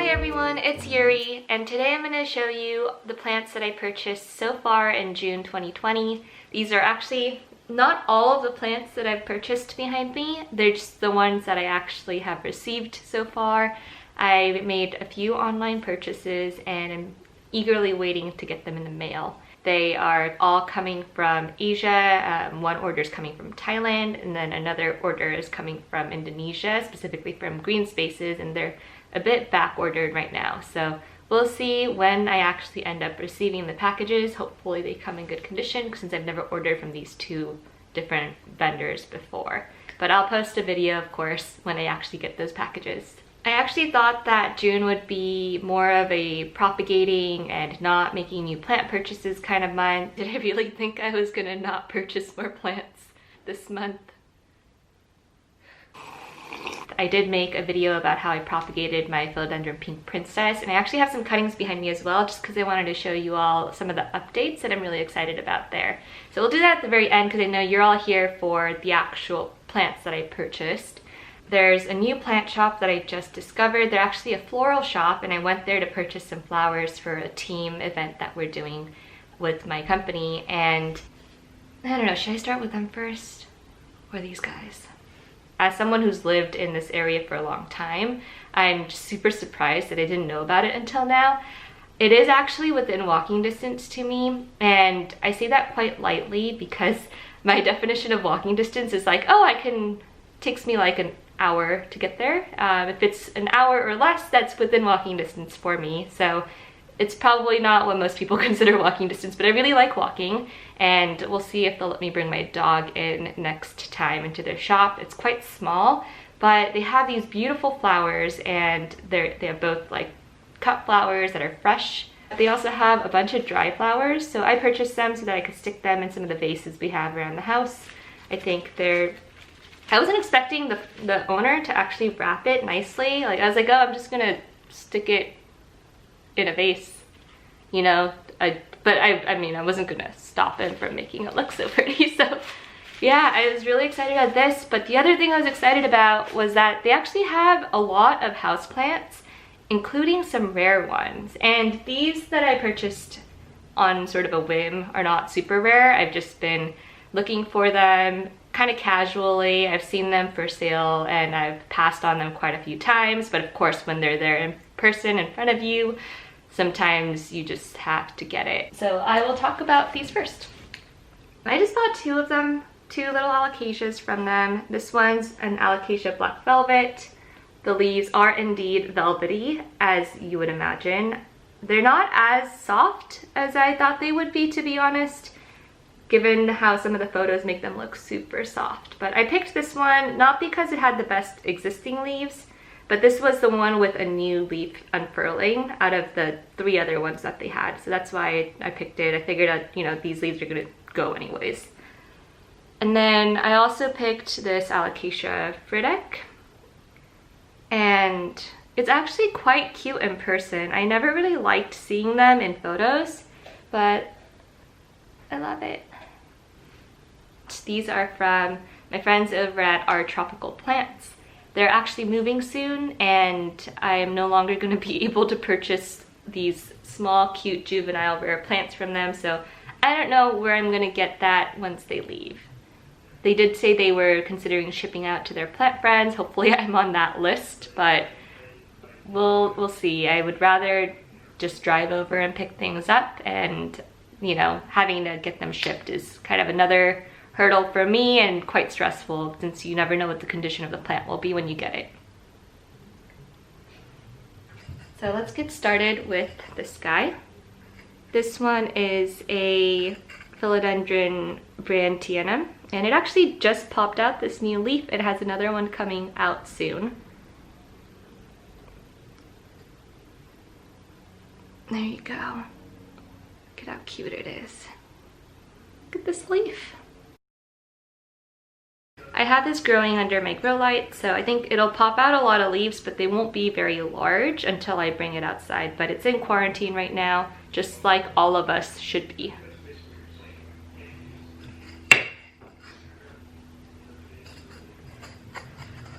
everyone, it's Yuri, and today I'm going to show you the plants that I purchased so far in June 2020. These are actually not all of the plants that I've purchased behind me, they're just the ones that I actually have received so far. I made a few online purchases and I'm eagerly waiting to get them in the mail. They are all coming from Asia. One order is coming from Thailand, and then another order is coming from Indonesia, specifically from Green Spaces, and they're a bit back ordered right now. So we'll see when I actually end up receiving the packages. Hopefully they come in good condition since I've never ordered from these two different vendors before. But I'll post a video, of course, when I actually get those packages. I actually thought that June would be more of a propagating and not making new plant purchases kind of month. Did I really think I was gonna not purchase more plants this month? I did make a video about how I propagated my Philodendron Pink Princess, and I actually have some cuttings behind me as well, just because I wanted to show you all some of the updates that I'm really excited about there. So we'll do that at the very end, because I know you're all here for the actual plants that I purchased. There's a new plant shop that I just discovered. They're actually a floral shop, and I went there to purchase some flowers for a team event that we're doing with my company. And I don't know, should I start with them first or these guys? As someone who's lived in this area for a long time, I'm super surprised that I didn't know about it until now. It is actually within walking distance to me, and I say that quite lightly because my definition of walking distance is like, oh, takes me like an hour to get there. If it's an hour or less, that's within walking distance for me. So it's probably not what most people consider walking distance, but I really like walking, and we'll see if they'll let me bring my dog in next time into their shop. It's quite small, but they have these beautiful flowers, and they have both like cut flowers that are fresh. They also have a bunch of dry flowers, so I purchased them so that I could stick them in some of the vases we have around the house. I wasn't expecting the owner to actually wrap it nicely. Like, I was like, oh, I'm just gonna stick it in a vase, you know? But I mean, I wasn't gonna stop him from making it look so pretty. So yeah, I was really excited about this. But the other thing I was excited about was that they actually have a lot of houseplants, including some rare ones. And these that I purchased on sort of a whim are not super rare. I've just been looking for them kind of casually. I've seen them for sale and I've passed on them quite a few times, but of course when they're there in person in front of you, sometimes you just have to get it. So I will talk about these first. I just bought two of them, two little alocasias from them. This one's an Alocasia Black Velvet. The leaves are indeed velvety, as you would imagine. They're not as soft as I thought they would be, to be honest, given how some of the photos make them look super soft. But I picked this one not because it had the best existing leaves, but this was the one with a new leaf unfurling out of the three other ones that they had. So that's why I picked it. I figured out, you know, these leaves are gonna go anyways. And then I also picked this Alocasia Frydek, and it's actually quite cute in person. I never really liked seeing them in photos, but I love it. These are from my friends over at Our Tropical Plants. They're actually moving soon, and I am no longer going to be able to purchase these small, cute, juvenile, rare plants from them, so I don't know where I'm going to get that once they leave. They did say they were considering shipping out to their plant friends. Hopefully I'm on that list, but we'll see. I would rather just drive over and pick things up, and you know, having to get them shipped is kind of another hurdle for me and quite stressful, since you never know what the condition of the plant will be when you get it. So let's get started with this guy. This one is a Philodendron Brandtianum, and it actually just popped out this new leaf. It has another one coming out soon. There you go. Look at how cute it is. Look at this leaf. I have this growing under my grow light, so I think it'll pop out a lot of leaves, but they won't be very large until I bring it outside. But it's in quarantine right now, just like all of us should be.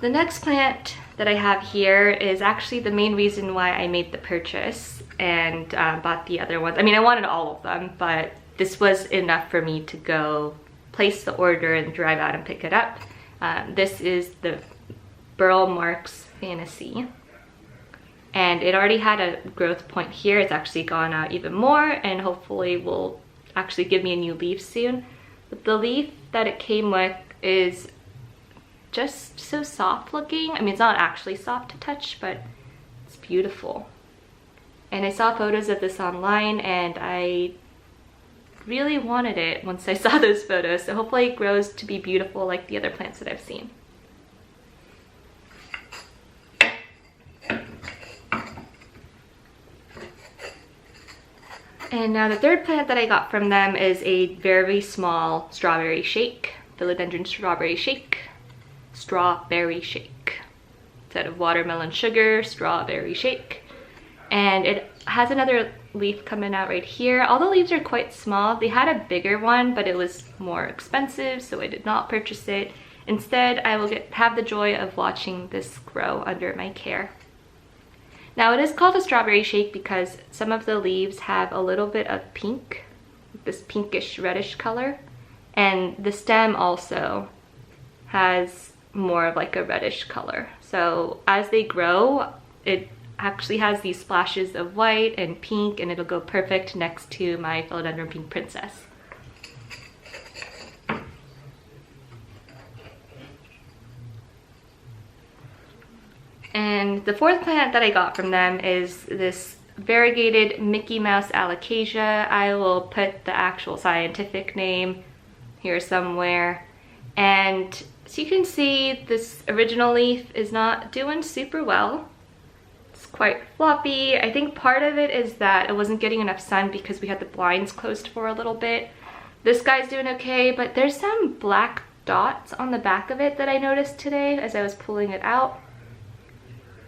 The next plant that I have here is actually the main reason why I made the purchase and bought the other ones. I mean, I wanted all of them, but this was enough for me to go place the order and drive out and pick it up. This is the Burlmarks Fantasy. And it already had a growth point here. It's actually gone out even more and hopefully will actually give me a new leaf soon. But the leaf that it came with is just so soft looking. I mean, it's not actually soft to touch, but it's beautiful. And I saw photos of this online and I really wanted it once I saw those photos. So hopefully it grows to be beautiful like the other plants that I've seen. And now the third plant that I got from them is a very small strawberry shake. Philodendron strawberry shake. Strawberry shake. Instead of watermelon sugar, strawberry shake. And it has another leaf coming out right here. All the leaves are quite small. They had a bigger one, but it was more expensive, so I did not purchase it. Instead, I will have the joy of watching this grow under my care. Now it is called a strawberry shake because some of the leaves have a little bit of pink, this pinkish reddish color, and the stem also has more of like a reddish color. So as they grow, it actually has these splashes of white and pink, and it'll go perfect next to my Philodendron Pink Princess. And the fourth plant that I got from them is this variegated Mickey Mouse Alocasia. I will put the actual scientific name here somewhere. And so you can see this original leaf is not doing super well. It's quite floppy. I think part of it is that it wasn't getting enough sun because we had the blinds closed for a little bit. This guy's doing okay, but there's some black dots on the back of it that I noticed today as I was pulling it out.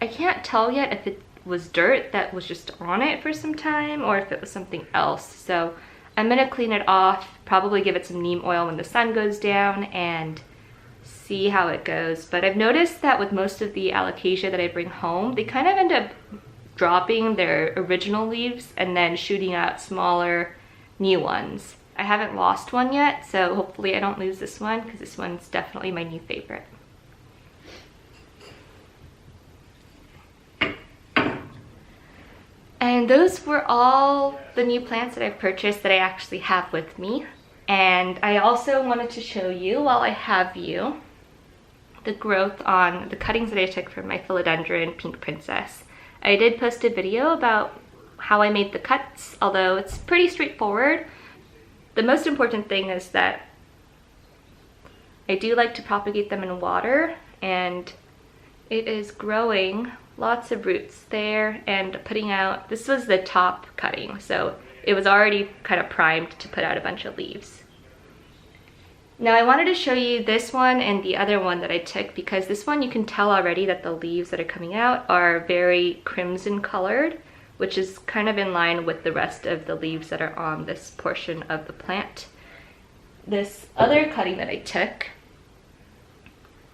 I can't tell yet if it was dirt that was just on it for some time or if it was something else. So I'm gonna clean it off, probably give it some neem oil when the sun goes down and see how it goes. But I've noticed that with most of the Alocasia that I bring home, they kind of end up dropping their original leaves and then shooting out smaller new ones. I haven't lost one yet, so hopefully I don't lose this one because this one's definitely my new favorite. And those were all the new plants that I've purchased that I actually have with me. And I also wanted to show you, while I have you, the growth on the cuttings that I took from my Philodendron Pink Princess. I did post a video about how I made the cuts, although it's pretty straightforward. The most important thing is that I do like to propagate them in water, and it is growing lots of roots there and putting out. This was the top cutting, so it was already kind of primed to put out a bunch of leaves. Now I wanted to show you this one and the other one that I took because this one you can tell already that the leaves that are coming out are very crimson colored, which is kind of in line with the rest of the leaves that are on this portion of the plant. This other cutting that I took,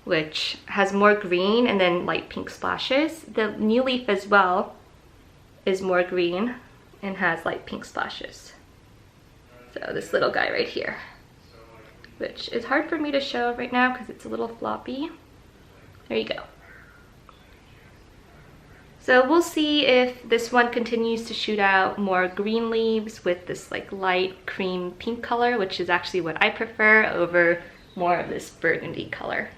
which has more green and then light pink splashes. The new leaf as well is more green and has light pink splashes. So this little guy right here, which is hard for me to show right now because it's a little floppy. There you go. So we'll see if this one continues to shoot out more green leaves with this like light cream pink color, which is actually what I prefer over more of this burgundy color.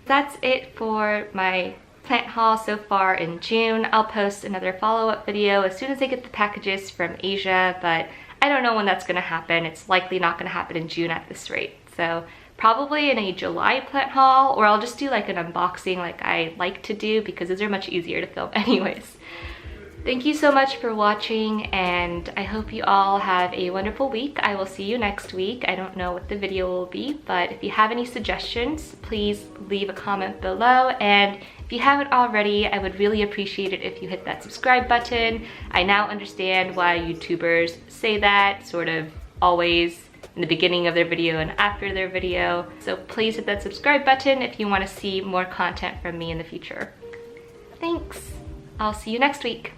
That's it for my plant haul so far in June. I'll post another follow-up video as soon as I get the packages from Asia, but I don't know when that's gonna happen. It's likely not gonna happen in June at this rate. So probably in a July plant haul, or I'll just do like an unboxing like I like to do because those are much easier to film anyways. Thank you so much for watching, and I hope you all have a wonderful week. I will see you next week. I don't know what the video will be, but if you have any suggestions, please leave a comment below. And if you haven't already, I would really appreciate it if you hit that subscribe button. I now understand why YouTubers say that sort of always, in the beginning of their video and after their video. So please hit that subscribe button if you want to see more content from me in the future. Thanks. I'll see you next week.